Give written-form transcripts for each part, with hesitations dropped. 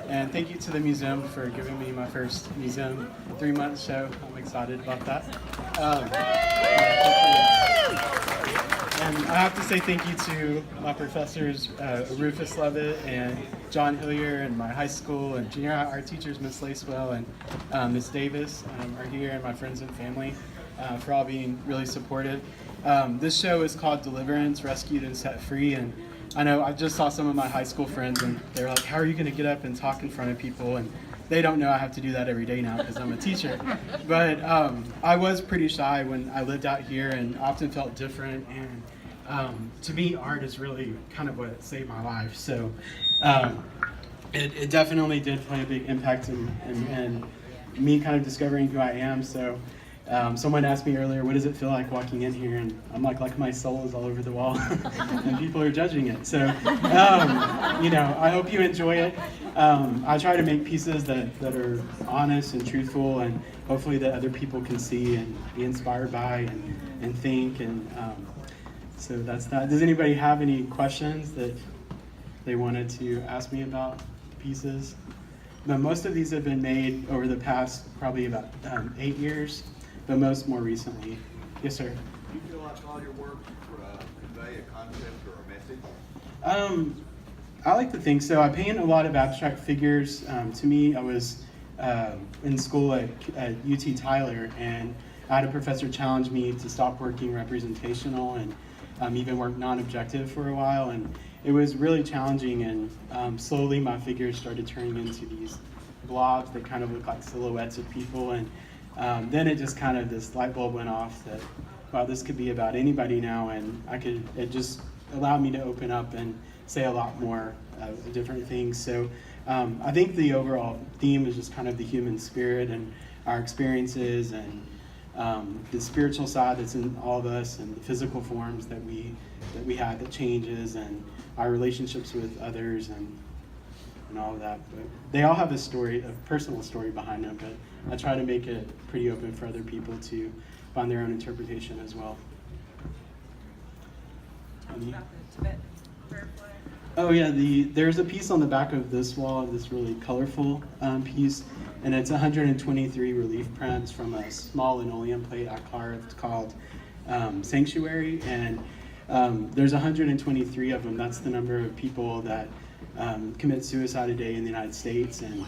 And thank you to the museum for giving me my first museum 3-month show. I'm excited about that. And I have to say thank you to my professors, Rufus Levitt and John Hillier, and my high school and junior high art teachers, Miss Lacewell and Miss Davis are here, and my friends and family for all being really supportive. This show is called Deliverance, Rescued and Set Free, and I know I just saw some of my high school friends, and they were like, how are you going to get up and talk in front of people? And they don't know I have to do that every day now because I'm a teacher. But I was pretty shy when I lived out here and often felt different. And to me, art is really kind of what saved my life. So it definitely did play a big impact in me kind of discovering who I am. So someone asked me earlier, what does it feel like walking in here? And I'm like my soul is all over the wall and people are judging it. So, I hope you enjoy it. I try to make pieces that are honest and truthful, and hopefully that other people can see and be inspired by and think. And so that's that. Does anybody have any questions that they wanted to ask me about pieces? But most of these have been made over the past probably about 8 years. But most more recently. Yes, sir. Do you feel like all your work convey a concept or a message? I like to think so. I paint a lot of abstract figures. To me, I was in school at UT Tyler, and I had a professor challenge me to stop working representational and even work non-objective for a while. And it was really challenging, and slowly my figures started turning into these blobs that kind of look like silhouettes of people. And then it just kind of, this light bulb went off that, wow, this could be about anybody now, and it just allowed me to open up and say a lot more different things. So I think the overall theme is just kind of the human spirit and our experiences and the spiritual side that's in all of us, and the physical forms that we have that changes, and our relationships with others and all of that. But they all have a story, a personal story behind them, but I try to make it pretty open for other people to find their own interpretation as well. Oh yeah, there's a piece on the back of this wall, this really colorful piece, and it's 123 relief prints from a small linoleum plate I carved called Sanctuary, and there's 123 of them. That's the number of people that commit suicide a day in the United States. And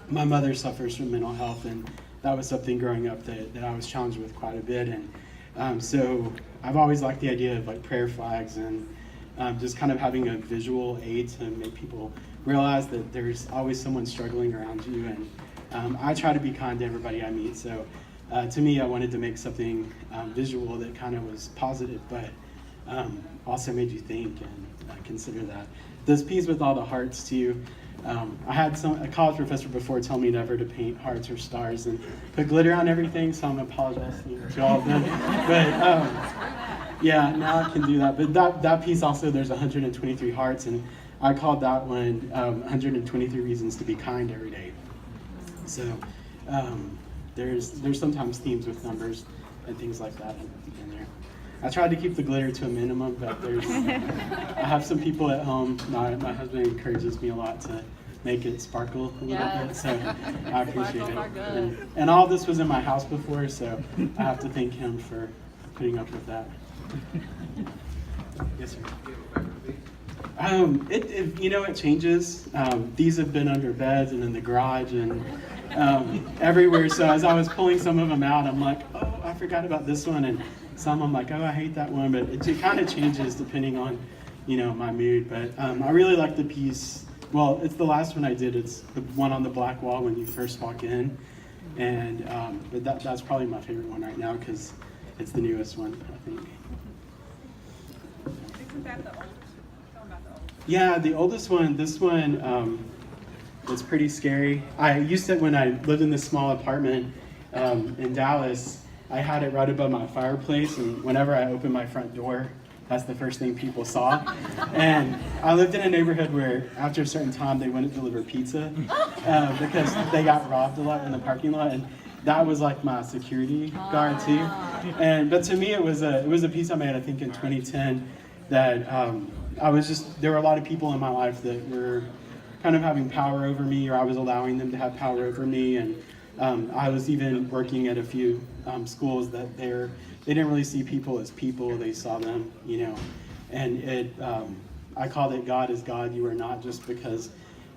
my mother suffers from mental health, and that was something growing up that I was challenged with quite a bit. And so I've always liked the idea of like prayer flags and just kind of having a visual aid to make people realize that there's always someone struggling around you. And I try to be kind to everybody I meet. So to me, I wanted to make something visual that kind of was positive, but also made you think and consider that. This piece with all the hearts too, I had a college professor before tell me never to paint hearts or stars and put glitter on everything, so I'm apologizing to all of them. But yeah, now I can do that. But that piece also, there's 123 hearts, and I called that one 123 reasons to be kind every day. So there's sometimes themes with numbers and things like that in there. I tried to keep the glitter to a minimum, but I have some people at home. My husband encourages me a lot to make it sparkle a little bit, so I appreciate it. And all this was in my house before, so I have to thank him for putting up with that. Yes, sir. It changes. These have been under beds and in the garage and everywhere. So as I was pulling some of them out, I'm like, oh, I forgot about this one. And some I'm like, oh, I hate that one. But it kind of changes depending on, my mood. But I really like the piece. Well, it's the last one I did. It's the one on the black wall when you first walk in. And but that's probably my favorite one right now because it's the newest one, I think. Isn't that the oldest? Yeah, the oldest one, this one was pretty scary. I used to, when I lived in this small apartment in Dallas, I had it right above my fireplace, and whenever I opened my front door, that's the first thing people saw. And I lived in a neighborhood where after a certain time they wouldn't deliver pizza because they got robbed a lot in the parking lot, and that was like my security guard too. But to me it was a piece I made, I think in 2010, that there were a lot of people in my life that were kind of having power over me, or I was allowing them to have power over me. And I was even working at a few schools that they didn't really see people as people; they saw them, And I called it "God is God, you are not," just because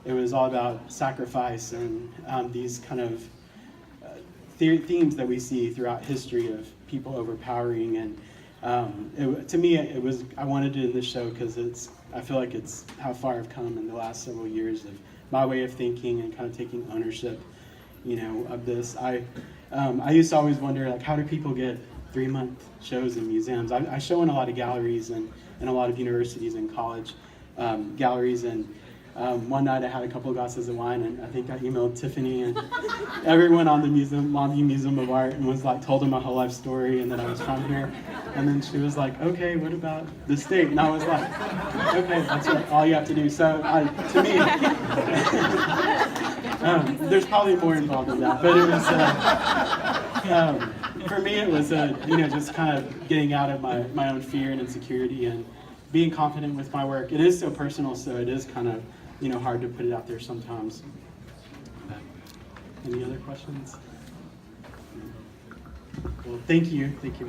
it was all about sacrifice and these kind of themes that we see throughout history of people overpowering. And to me, I wanted it in this show because I feel like it's how far I've come in the last several years of my way of thinking and kind of taking ownership, of this. I used to always wonder, like, how do people get 3-month shows in museums? I show in a lot of galleries and a lot of universities and college galleries, and one night I had a couple of glasses of wine, and I think I emailed Tiffany and everyone on the Longview Museum of Art, and was like, told them my whole life story and that I was from here. And then she was like, okay, what about the state? And I was like, okay, that's all you have to do. So to me, there's probably more involved in that, but it was, for me, it was, just kind of getting out of my own fear and insecurity and being confident with my work. It is so personal, so it is kind of, hard to put it out there sometimes. Any other questions? Well, thank you. Thank you.